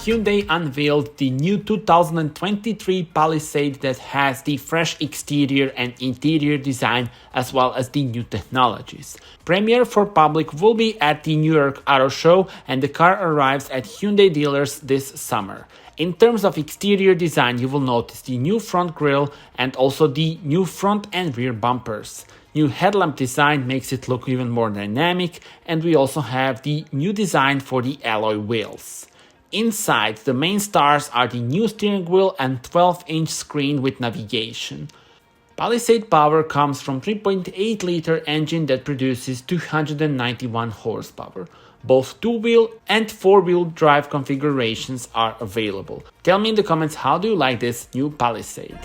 Hyundai unveiled the new 2023 Palisade that has the fresh exterior and interior design as well as the new technologies. Premiere for public will be at the New York Auto Show, and the car arrives at Hyundai dealers this summer. In terms of exterior design, you will notice the new front grille and also the new front and rear bumpers. New headlamp design makes it look even more dynamic, and we also have the new design for the alloy wheels. Inside, the main stars are the new steering wheel and 12-inch screen with navigation. Palisade power comes from 3.8-liter engine that produces 291 horsepower. Both two-wheel and four-wheel drive configurations are available. Tell me in the comments, how do you like this new Palisade?